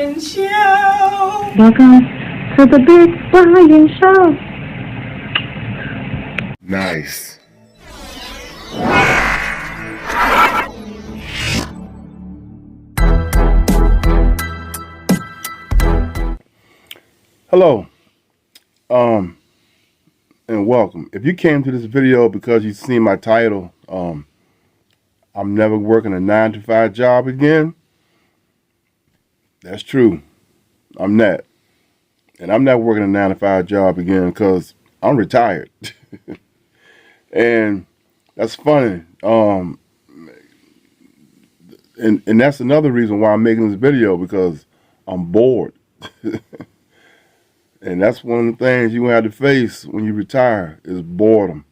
Brian Show. Welcome to the Big Brian Show. Nice. Hello, and welcome. If you came to this video because you've seen my title, I'm never working a 9-to-5 job again. That's true. I'm not. And I'm not working a 9-to-5 job again because I'm retired. And that's funny. And that's another reason why I'm making this video, because I'm bored. And that's one of the things you have to face when you retire is boredom.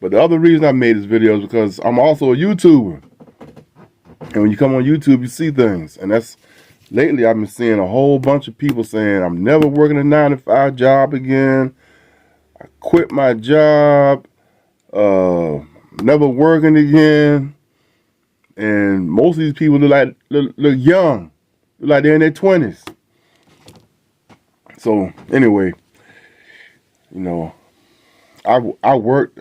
But the other reason I made this video is because I'm also a YouTuber. And when you come on YouTube, you see things. And that's, lately I've been seeing a whole bunch of people saying, I'm never working a 9-to-5 job again. I quit my job. Never working again. And most of these people look young. Look like they're in their 20s. So anyway, you know, I worked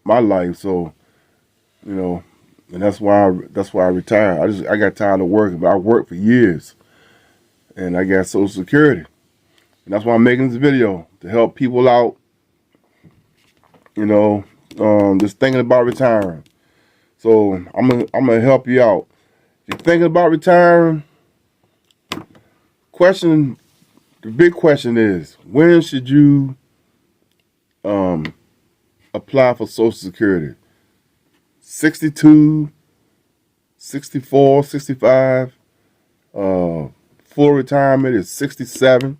my life, so you know, and that's why I retired. I got tired of working, but I worked for years, and I got Social Security, and that's why I'm making this video to help people out. You know, just thinking about retiring. So I'm gonna help you out. If you're thinking about retiring, the big question is, when should you apply for Social Security? 62, 64, 65. Full retirement is 67.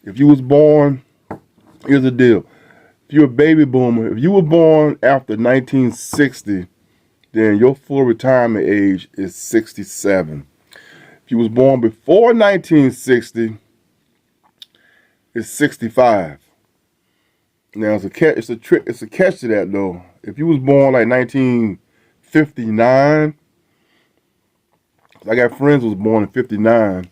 If you was born, here's the deal. If you're a baby boomer, if you were born after 1960, then your full retirement age is 67. If you was born before 1960, it's 65. Now it's a catch to that though. If you was born like 1959, I got friends who was born in 59.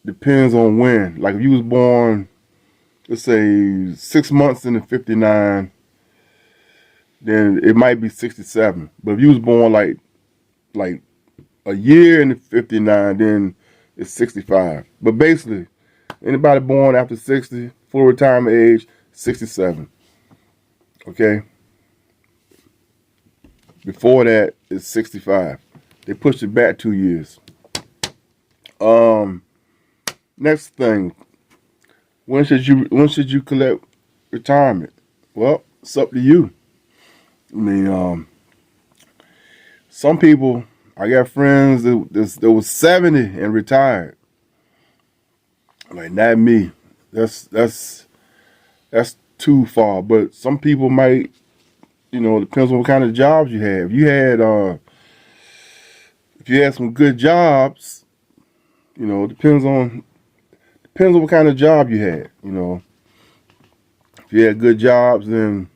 Depends on when. Like if you was born, let's say 6 months into 59, then it might be 67. But if you was born like a year into 59, then it's 65. But basically, anybody born after 60, full retirement age, 67. Okay? Before that, it's 65. They pushed it back 2 years. Next thing, when should you collect retirement? Well, it's up to you. I mean, some people, I got friends that was 70 and retired. Like, not me. That's too far. But some people might, you know, it depends on what kind of jobs you have. If you had some good jobs, you know, depends on what kind of job you had, you know. If you had good jobs, then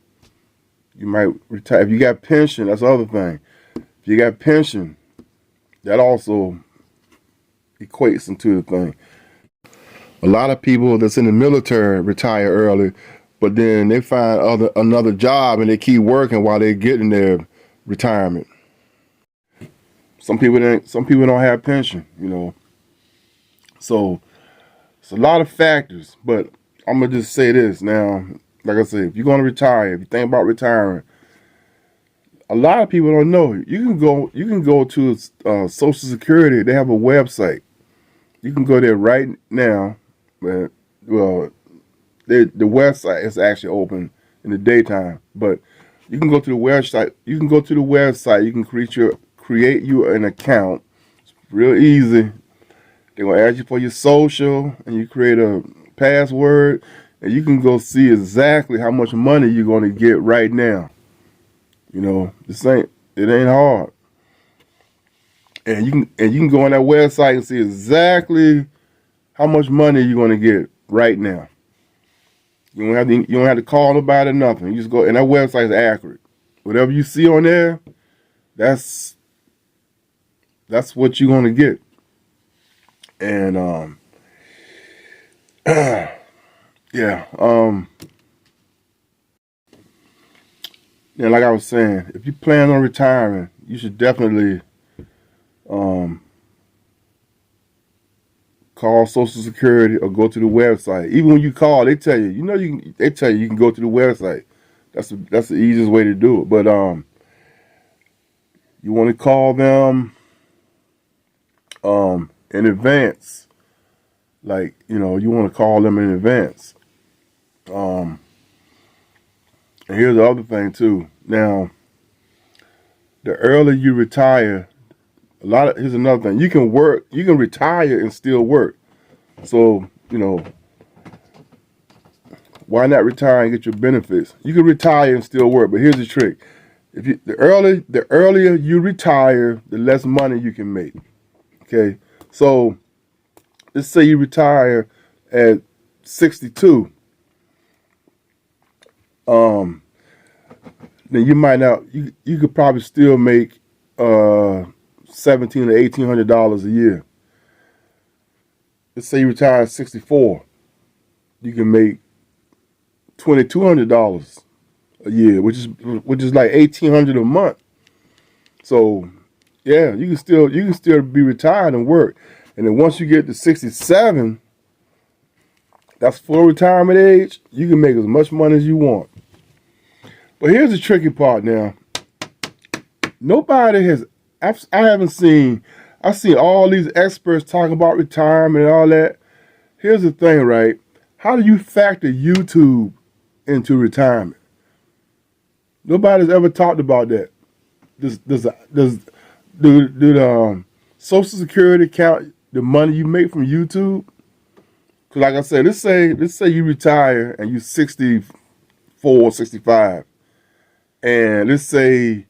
you might retire. If you got pension, that's the other thing. If you got pension, that also equates into the thing. A lot of people that's in the military retire early, but then they find another job and they keep working while they're getting their retirement. Some people don't have pension, you know. So it's a lot of factors, but I'm gonna just say this now. Like I said, if you're gonna retire, if you think about retiring, a lot of people don't know. You can go to Social Security. They have a website. You can go there right now. Well, the website is actually open in the daytime, but you can go to the website. You can create you an account. It's real easy. They're gonna ask you for your social, and you create a password, and you can go see exactly how much money you're gonna get right now. You know, it ain't hard. And you can go on that website and see exactly how much money you're gonna get right now. You don't have to call nobody or nothing. You just go, and that website is accurate. Whatever you see on there, That's what you're gonna get. And yeah. Yeah, like I was saying, if you plan on retiring, you should definitely call Social Security or go to the website. Even when you call, they tell you, they tell you can go to the website. That's the easiest way to do it. But you want to call them in advance. Like, you want to call them in advance. And here's the other thing too. Now, the earlier you retire, here's another thing. You can retire and still work. So, why not retire and get your benefits? You can retire and still work, but here's the trick. The earlier you retire, the less money you can make. Okay? So, let's say you retire at 62. Then you might not. You could probably still make $1,700 to $1,800 a year. Let's say you retire at 64. You can make $2,200 a year, which is like $1,800 a month. So, yeah, you can still be retired and work. And then once you get to 67, that's full retirement age. You can make as much money as you want. But here's the tricky part now. I've seen all these experts talking about retirement and all that. Here's the thing, right? How do you factor YouTube into retirement? Nobody's ever talked about that. Do the Social Security count the money you make from YouTube? Because like I said, let's say you retire and you're 64, 65. And let's say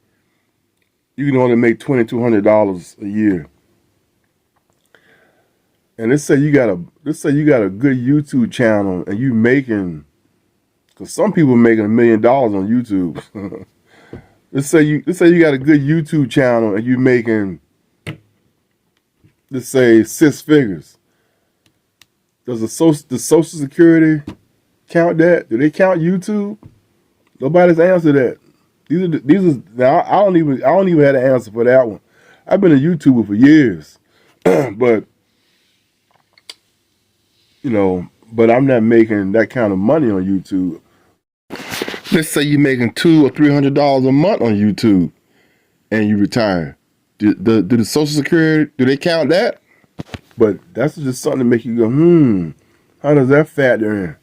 you can only make $2,200 a year. And let's say you got a good YouTube channel and you making, because some people are making $1 million on YouTube. let's say you got a good YouTube channel and you making, let's say, 6 figures. Does the Social Security count that? Do they count YouTube? Nobody's answered that. Now I don't even have an answer for that one. I've been a YouTuber for years, but I'm not making that kind of money on YouTube. Let's say you're making $200 or $300 a month on YouTube, and you retire. Do the Social Security, do they count that? But that's just something to make you go, how does that factor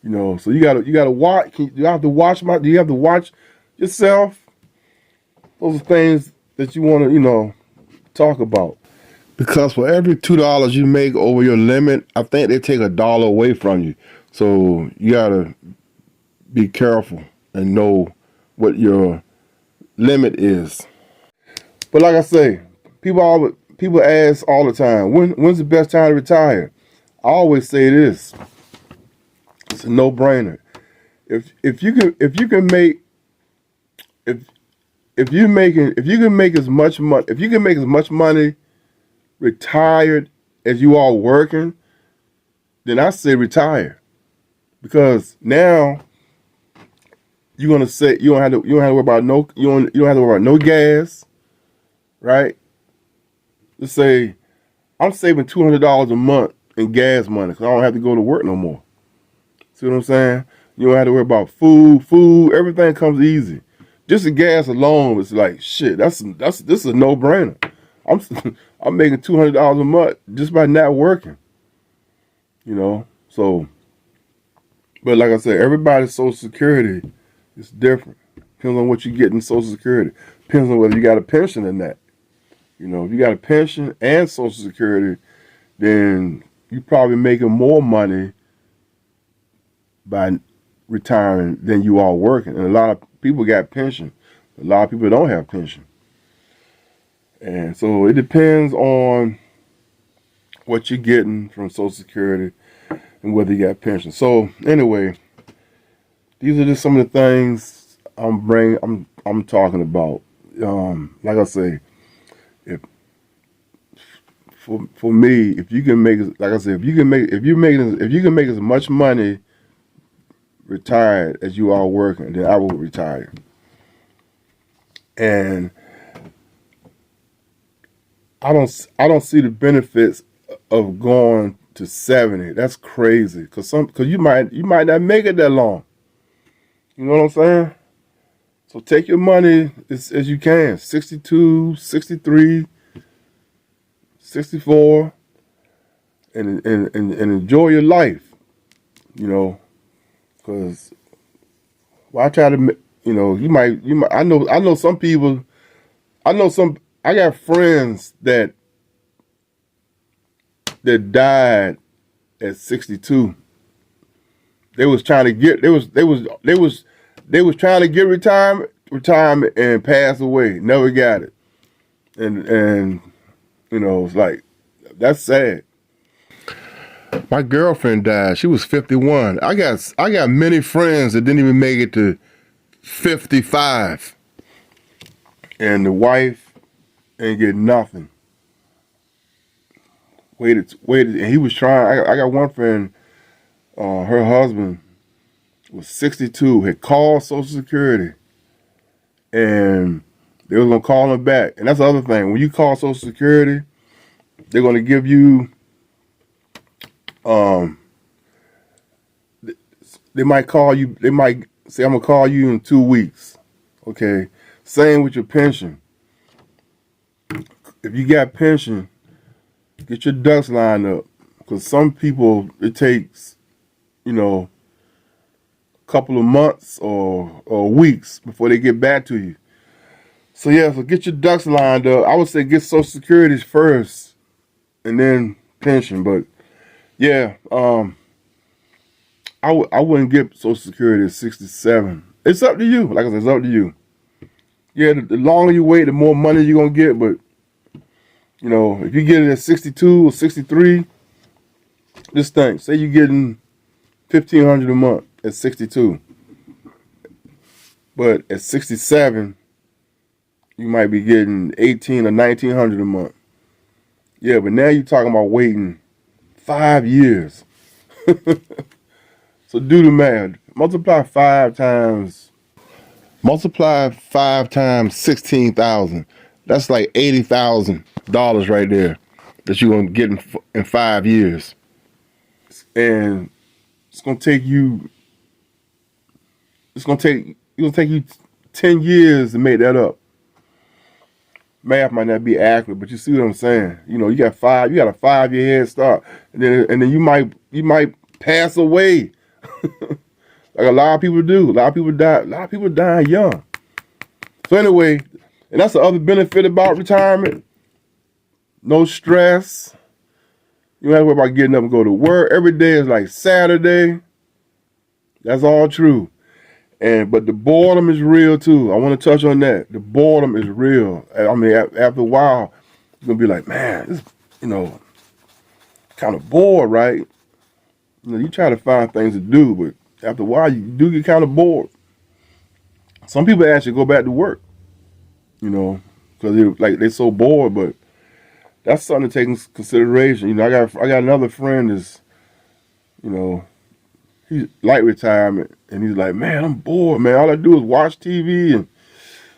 in? So you gotta watch. Do you have to watch yourself? Those are things that you want to, talk about. Because for every $2 you make over your limit, I think they take $1 away from you. So you gotta be careful and know what your limit is. But like I say, people ask all the time, when's the best time to retire? I always say this. It's a no-brainer. If you can make as much money retired as you are working, then I say retire. Because now you're gonna say you don't have to worry about no gas, right? Let's say I'm saving $200 a month in gas money because I don't have to go to work no more. See what I'm saying? You don't have to worry about food, everything comes easy. Just the gas alone is like shit. This is a no-brainer. I'm making $200 a month just by not working. So, but like I said, everybody's Social Security is different. Depends on what you get in Social Security. Depends on whether you got a pension or not. If you got a pension and Social Security, then you probably making more money by retiring than you are working. And a lot of people got pension. A lot of people don't have pension. And so it depends on what you're getting from Social Security and whether you got pension. So anyway, these are just some of the things I'm talking about. like I say, if for me, if you can make, like I said, if you can make as much money retired as you are working, then I will retire. And I don't see the benefits of going to 70. That's crazy. Cause you might not make it that long. You know what I'm saying? So take your money as you can. 62, 63, 64, and enjoy your life. You know, cause I try to, you might. I know some people. I got friends that died at 62. They was trying to get they was trying to get retirement and pass away. Never got it. And it's like, that's sad. My girlfriend died. She was 51. I got many friends that didn't even make it to 55. And the wife ain't get nothing. Waited, and he was trying. I got one friend, her husband was 62, had called Social Security, and they was gonna call him back. And that's the other thing. When you call Social Security, they're gonna give you, they might call you. They might say, "I'm gonna call you in 2 weeks." Okay. Same with your pension. If you got pension, get your ducks lined up, because some people, it takes, a couple of months or weeks before they get back to you. So yeah, so get your ducks lined up. I would say get Social Security first, and then pension. But yeah, I wouldn't get Social Security at 67. It's up to you. Like I said, it's up to you. Yeah, the longer you wait, the more money you're gonna get. But if you get it at 62 or 63, just think. Say you're getting $1,500 a month at 62, but at 67, you might be getting $1,800 or $1,900 a month. Yeah, but now you're talking about waiting 5 years. So do the math. Multiply 5 times 16,000. That's like $80,000 right there that you're gonna get in 5 years, and it's gonna take you 10 years to make that up. Math might not be accurate, but you see what I'm saying. You got a 5-year head start, and then you might pass away. Like a lot of people do. A lot of people die. A lot of people die young. So anyway, and that's the other benefit about retirement. No stress. You don't have to worry about getting up and go to work. Every day is like Saturday. That's all true. But the boredom is real too. I want to touch on that. The boredom is real. I mean, after a while, you're gonna be like, man, this, kind of bored, right? You try to find things to do, but after a while, you do get kind of bored. Some people actually go back to work, because they're so bored. But that's something to take into consideration. I got another friend that's, he's like retirement, and he's like, man, I'm bored, man. All I do is watch TV, and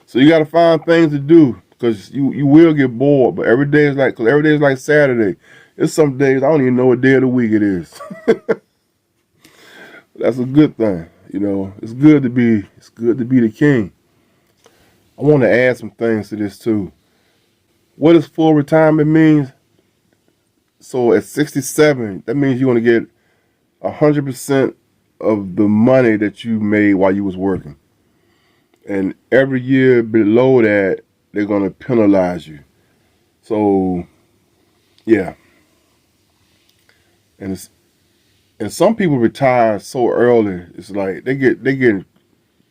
so you got to find things to do, because you will get bored. But every day is like Saturday. There's some days I don't even know what day of the week it is. That's a good thing, It's good to be the king. I want to add some things to this too. What does full retirement means? So at 67, that means you're going to get 100% of the money that you made while you was working. And every year below that, they're going to penalize you. So, yeah. And some people retire so early, it's like they get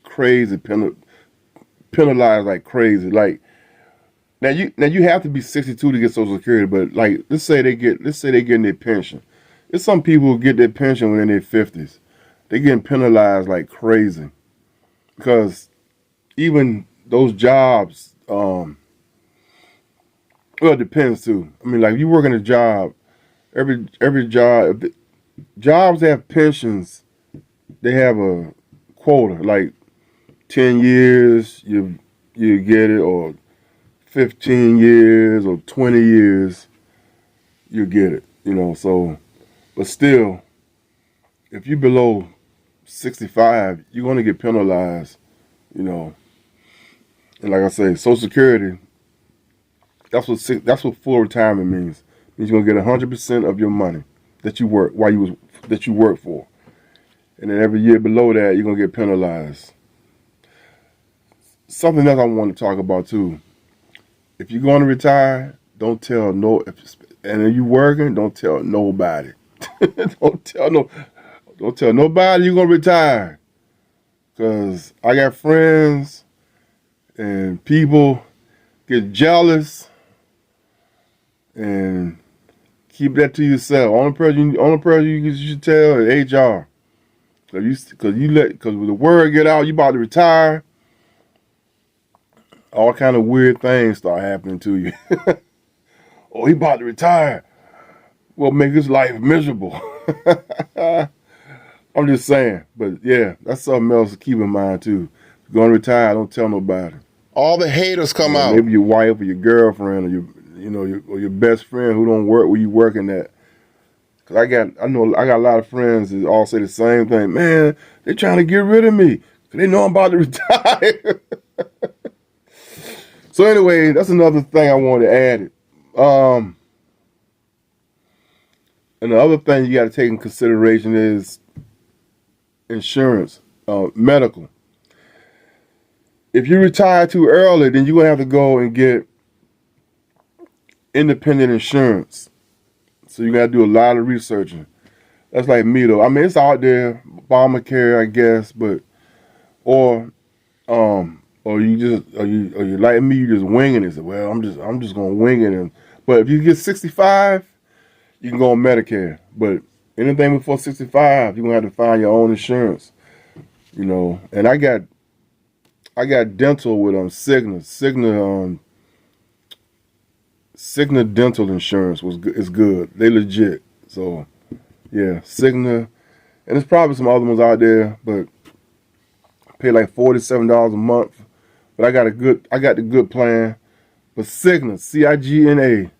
crazy penalized like crazy. Like now you have to be 62 to get Social Security, but like let's say they getting their pension. There's some people who get their pension when they're in their 50s. They're getting penalized like crazy, because even those jobs Well, it depends too. I mean, like if you work in a job, every job, jobs that have pensions, they have a quota. Like 10 years, you get it, or 15 years, or 20 years, you get it. You know, so but still, if you're below 65, you're going to get penalized. You know, and like I say, Social Security. That's what full retirement means. It means you're gonna get 100% of your money that you work that you work for, and then every year below that you're gonna get penalized. Something else I want to talk about too. If you're going to retire, don't tell no. And if you working, don't tell nobody. don't tell no. Don't tell nobody you're gonna retire, cause I got friends and people get jealous and keep that to yourself. Only person you should tell is HR. Cause when the word get out, you about to retire, all kind of weird things start happening to you. Oh, he about to retire. Well, make his life miserable. I'm just saying. But yeah, that's something else to keep in mind too. If you're gonna retire, don't tell nobody. All the haters come out. Maybe your wife or your girlfriend or your best friend who don't work where you working at. Cause I got a lot of friends that all say the same thing. Man, they trying to get rid of me cause they know I'm about to retire. So anyway, that's another thing I wanted to add. And the other thing you got to take in consideration is insurance, medical. If you retire too early, then you're going to have to go and get independent insurance. So you got to do a lot of researching. That's like me though. I mean, it's out there, Obamacare, I guess, but or you like me, you just winging it. So, well, I'm just gonna wing it. But if you get 65, you can go on Medicare. But anything before 65, you're gonna have to find your own insurance. You know, and I got dental with Cigna. Cigna dental insurance is good. They legit. So yeah, Cigna, and there's probably some other ones out there, but I pay like $47 a month. But I got the good plan. But Cigna, Cigna,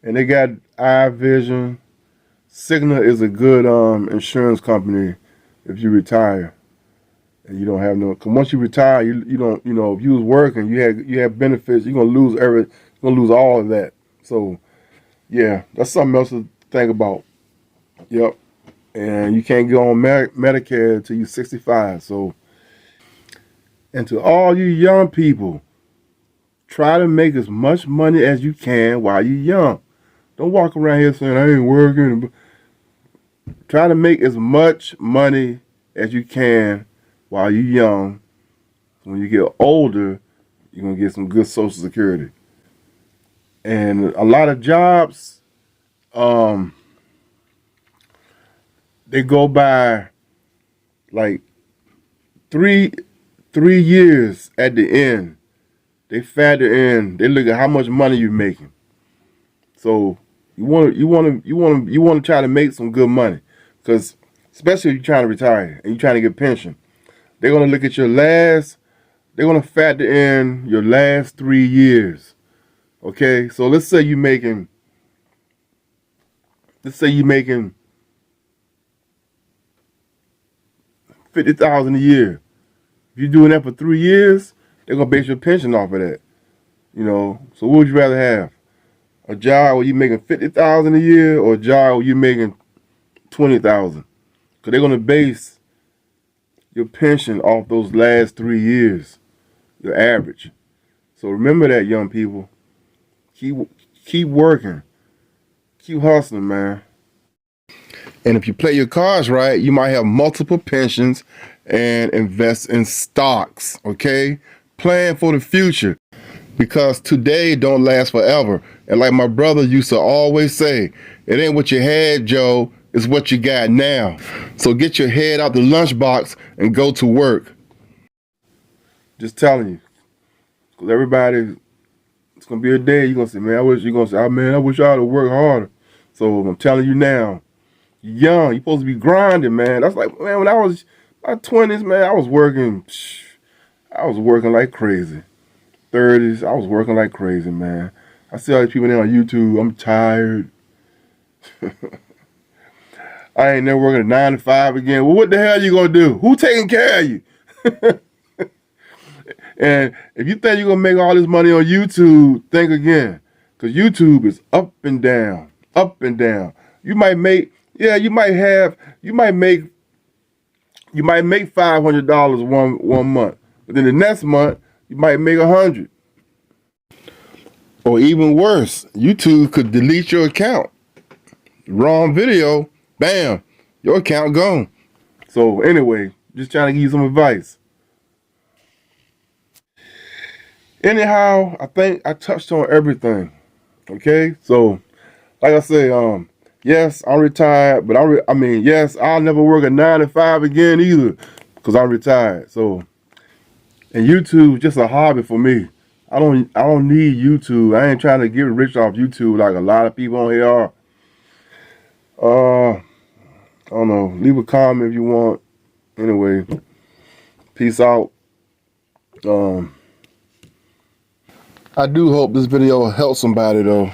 and they got eye vision. Cigna is a good insurance company if you retire and you don't have no. Cause once you retire, you don't, if you was working, you had benefits. You're gonna lose all of that. So yeah, that's something else to think about. Yep. And you can't go on Medicare until you're 65. So, and to all you young people, try to make as much money as you can while you're young. Don't walk around here saying, I ain't working. Try to make as much money as you can while you're young. When you get older, you're going to get some good Social Security. And a lot of jobs, they go by like three years at the end. They factor in. They look at how much money you're making. So you want to try to make some good money, because especially if you're trying to retire and you're trying to get a pension, they're gonna look at they're gonna factor in your last 3 years. Okay, so let's say you're making $50,000 a year. If you're doing that for 3 years, they're gonna base your pension off of that. So what would you rather have? A job where you're making $50,000 a year, or a job where you're making $20,000? Because they're gonna base your pension off those last 3 years, your average. So remember that, young people. Keep working. Keep hustling, man. And if you play your cards right, you might have multiple pensions and invest in stocks, okay? Plan for the future, because today don't last forever. And like my brother used to always say, it ain't what you had, Joe, it's what you got now. So get your head out the lunchbox and go to work. Just telling you. Cause everybody, it's gonna be a day you're gonna say, man, you're gonna say, oh man, I wish I'd have worked harder. So I'm telling you now, you're young, you're supposed to be grinding, man. That's like, man, when I was in my 20s, man, I was working like crazy. 30s, I was working like crazy, man. I see all these people there on YouTube, I'm tired. I ain't never working a 9 to 5 again. Well, what the hell you gonna do? Who taking care of you? And if you think you're gonna make all this money on YouTube, think again. Cause YouTube is up and down, up and down. You might make $500 one month. But then the next month, you might make 100. Or even worse, YouTube could delete your account. Wrong video, bam, your account gone. So anyway, just trying to give you some advice. Anyhow, I think I touched on everything. Okay, so like I say, yes, I'm retired, but yes, I'll never work a 9 to 5 again either, cause I'm retired. So, and YouTube is just a hobby for me. I don't need YouTube. I ain't trying to get rich off YouTube like a lot of people on here are. I don't know. Leave a comment if you want. Anyway, peace out. I do hope this video helps somebody though.